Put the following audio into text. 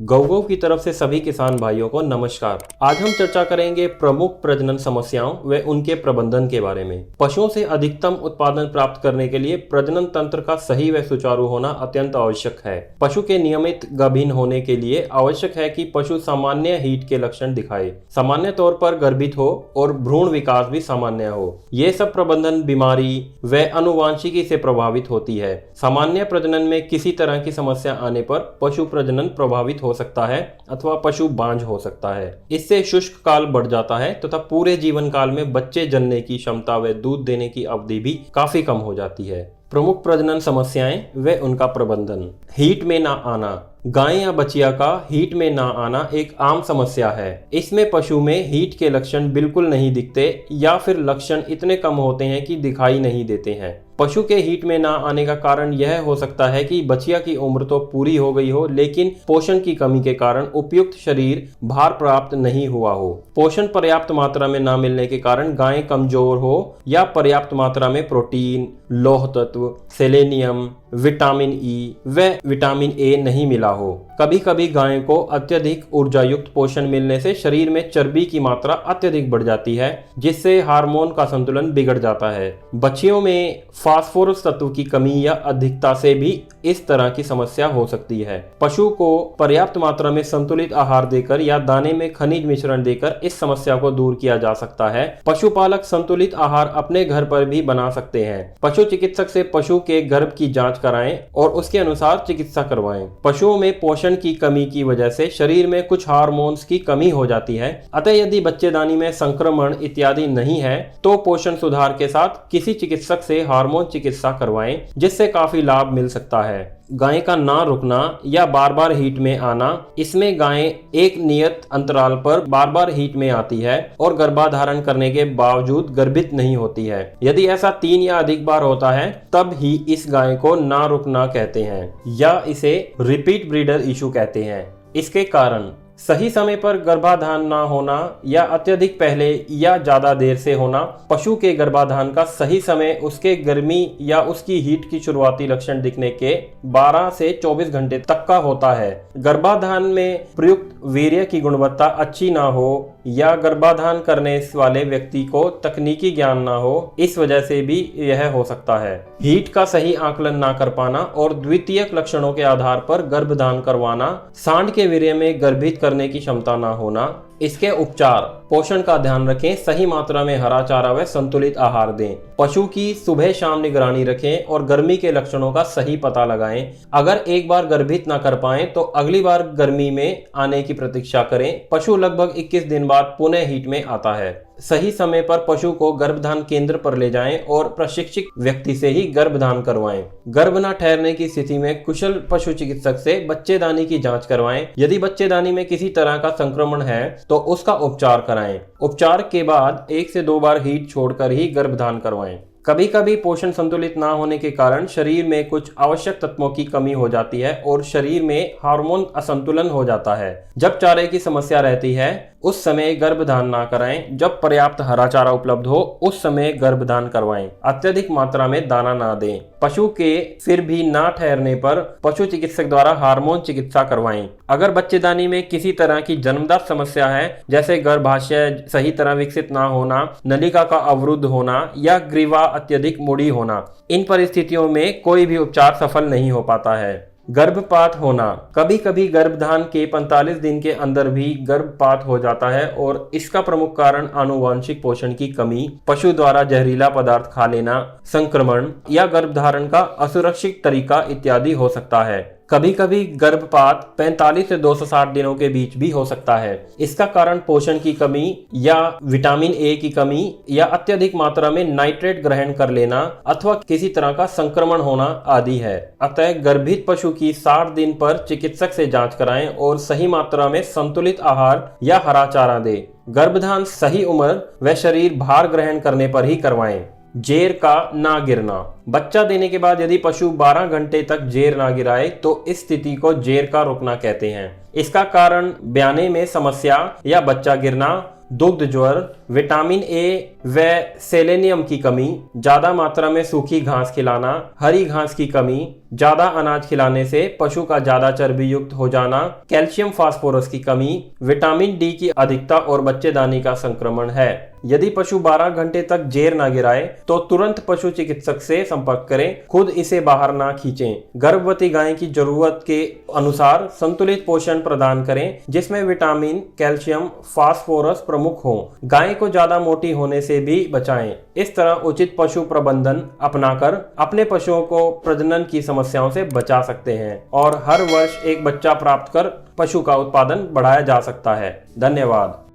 गौ की तरफ से सभी किसान भाइयों को नमस्कार। आज हम चर्चा करेंगे प्रमुख प्रजनन समस्याओं व उनके प्रबंधन के बारे में। पशुओं से अधिकतम उत्पादन प्राप्त करने के लिए प्रजनन तंत्र का सही व सुचारू होना अत्यंत आवश्यक है। पशु के नियमित गाभीन होने के लिए आवश्यक है कि पशु सामान्य हीट के लक्षण दिखाए, सामान्य तौर पर गर्भित हो और भ्रूण विकास भी सामान्य हो। ये सब प्रबंधन बीमारी व अनुवांशिकी से प्रभावित होती है। सामान्य प्रजनन में किसी तरह की समस्या आने पर पशु प्रजनन प्रभावित हो सकता है अथवा पशु बांझ हो सकता है। इससे शुष्क काल बढ़ जाता है तथा पूरे जीवन काल में बच्चे जन्ने की क्षमता व दूध देने की अवधि भी काफी कम हो जाती है। प्रमुख प्रजनन समस्याएं व उनका प्रबंधन। हीट में ना आना। गाय या बछिया का हीट में ना आना एक आम समस्या है। इसमें पशु में हीट के लक्षण बिल्कुल नहीं दिखते या फिर लक्षण इतने कम होते हैं कि दिखाई नहीं देते हैं। पशु के हीट में ना आने का कारण यह हो सकता है कि बछिया की उम्र तो पूरी हो गई हो, लेकिन पोषण की कमी के कारण उपयुक्त शरीर भार प्राप्त नहीं हुआ हो। पोषण पर्याप्त मात्रा में ना मिलने के कारण गाय कमजोर हो या पर्याप्त मात्रा में प्रोटीन, लौह तत्व, सेलेनियम, विटामिन ई व विटामिन ए नहीं मिला हो। कभी कभी गाय को अत्यधिक ऊर्जा युक्त पोषण मिलने से शरीर में चर्बी की मात्रा अत्यधिक बढ़ जाती है, जिससे हार्मोन का संतुलन बिगड़ जाता है। बच्चियों में फास्फोरस तत्व की कमी या अधिकता से भी इस तरह की समस्या हो सकती है। पशु को पर्याप्त मात्रा में संतुलित आहार देकर या दाने में खनिज मिश्रण देकर इस समस्या को दूर किया जा सकता है। पशुपालक संतुलित आहार अपने घर पर भी बना सकते हैं। पशु चिकित्सक से पशु के गर्भ की जांच कराएं और उसके अनुसार चिकित्सा करवाएं। पशुओं में पोषण की कमी की वजह से शरीर में कुछ हार्मोन्स की कमी हो जाती है, अतः यदि बच्चेदानी में संक्रमण इत्यादि नहीं है तो पोषण सुधार के साथ किसी चिकित्सक से हार्मोन चिकित्सा करवाएं, जिससे काफी लाभ मिल सकता है। गाय का ना रुकना या बार बार हीट में आना। इसमें गाय एक नियत अंतराल पर बार बार हीट में आती है और गर्भाधारण करने के बावजूद गर्भित नहीं होती है। यदि ऐसा 3 या अधिक बार होता है तब ही इस गाय को ना रुकना कहते हैं या इसे रिपीट ब्रीडर इशू कहते हैं। इसके कारण सही समय पर गर्भाधान ना होना या अत्यधिक पहले या ज्यादा देर से होना। पशु के गर्भाधान का सही समय उसके गर्मी या उसकी हीट की शुरुआती लक्षण दिखने के 12 से 24 घंटे तक का होता है। गर्भाधान में प्रयुक्त वीर्य की गुणवत्ता अच्छी ना हो या गर्भाधान करने वाले व्यक्ति को तकनीकी ज्ञान ना हो, इस वजह से भी यह हो सकता है। हीट का सही आकलन ना कर पाना और द्वितीयक लक्षणों के आधार पर गर्भधान करवाना, सांड के वीर्य में गर्भित करने की क्षमता ना होना। इसके उपचार। पोषण का ध्यान रखें, सही मात्रा में हरा चारा व संतुलित आहार दें। पशु की सुबह शाम निगरानी रखें और गर्मी के लक्षणों का सही पता लगाएं। अगर एक बार गर्भित ना कर पाएं तो अगली बार गर्मी में आने की प्रतीक्षा करें। पशु लगभग 21 दिन बाद पुनः हीट में आता है। सही समय पर पशु को गर्भधान केंद्र पर ले जाएं और प्रशिक्षित व्यक्ति से ही गर्भधान करवाएं। गर्भ न ठहरने की स्थिति में कुशल पशु चिकित्सक से बच्चेदानी की जांच करवाएं। यदि बच्चेदानी में किसी तरह का संक्रमण है तो उसका उपचार कराएं। उपचार के बाद 1 से 2 बार हीट छोड़कर ही गर्भधान करवाएं। कभी कभी पोषण संतुलित ना होने के कारण शरीर में कुछ आवश्यक तत्वों की कमी हो जाती है और शरीर में हार्मोन असंतुलन हो जाता है। जब चारे की समस्या रहती है उस समय गर्भधान ना कराएं। जब पर्याप्त हरा चारा उपलब्ध हो उस समय गर्भधान करवाएं। अत्यधिक मात्रा में दाना ना दें। पशु के फिर भी ना ठहरने पर पशु चिकित्सक द्वारा हार्मोन चिकित्सा करवाएं। अगर बच्चेदानी में किसी तरह की जन्मजात समस्या है, जैसे गर्भाशय सही तरह विकसित ना होना, नलिका का अवरुद्ध होना या ग्रीवा अत्यधिक मुड़ी होना, इन परिस्थितियों में कोई भी उपचार सफल नहीं हो पाता है। गर्भपात होना। कभी कभी गर्भधान के 45 दिन के अंदर भी गर्भपात हो जाता है और इसका प्रमुख कारण आनुवांशिक पोषण की कमी, पशु द्वारा जहरीला पदार्थ खा लेना, संक्रमण या गर्भधारण का असुरक्षित तरीका इत्यादि हो सकता है। कभी कभी गर्भपात 45 से 260 दिनों के बीच भी हो सकता है। इसका कारण पोषण की कमी या विटामिन ए की कमी या अत्यधिक मात्रा में नाइट्रेट ग्रहण कर लेना अथवा किसी तरह का संक्रमण होना आदि है। अतः गर्भित पशु की 60 दिन पर चिकित्सक से जांच कराएं और सही मात्रा में संतुलित आहार या हरा चारा दें। गर्भधान सही उम्र व शरीर भार ग्रहण करने पर ही करवाएं। जेर का ना गिरना। बच्चा देने के बाद यदि पशु 12 घंटे तक जेर ना गिराए तो इस स्थिति को जेर का रुकना कहते हैं। इसका कारण ब्याने में समस्या या बच्चा गिरना, दुग्ध ज्वर, विटामिन ए व सेलेनियम की कमी, ज्यादा मात्रा में सूखी घास खिलाना, हरी घास की कमी, ज्यादा अनाज खिलाने से पशु का ज्यादा चर्बी युक्त हो जाना, कैल्शियम फास्फोरस की कमी, विटामिन डी की अधिकता और बच्चेदानी का संक्रमण है। यदि पशु 12 घंटे तक जेर ना गिराए तो तुरंत पशु चिकित्सक से संपर्क करें। खुद इसे बाहर ना खींचें। गर्भवती गाय की जरूरत के अनुसार संतुलित पोषण प्रदान करें, जिसमें विटामिन, कैल्शियम, फास्फोरस प्रमुख हों। गाय को ज्यादा मोटी होने से भी बचाएं। इस तरह उचित पशु प्रबंधन अपनाकर अपने पशुओं को प्रजनन की समस्याओं से बचा सकते हैं और हर वर्ष एक बच्चा प्राप्त कर पशु का उत्पादन बढ़ाया जा सकता है। धन्यवाद।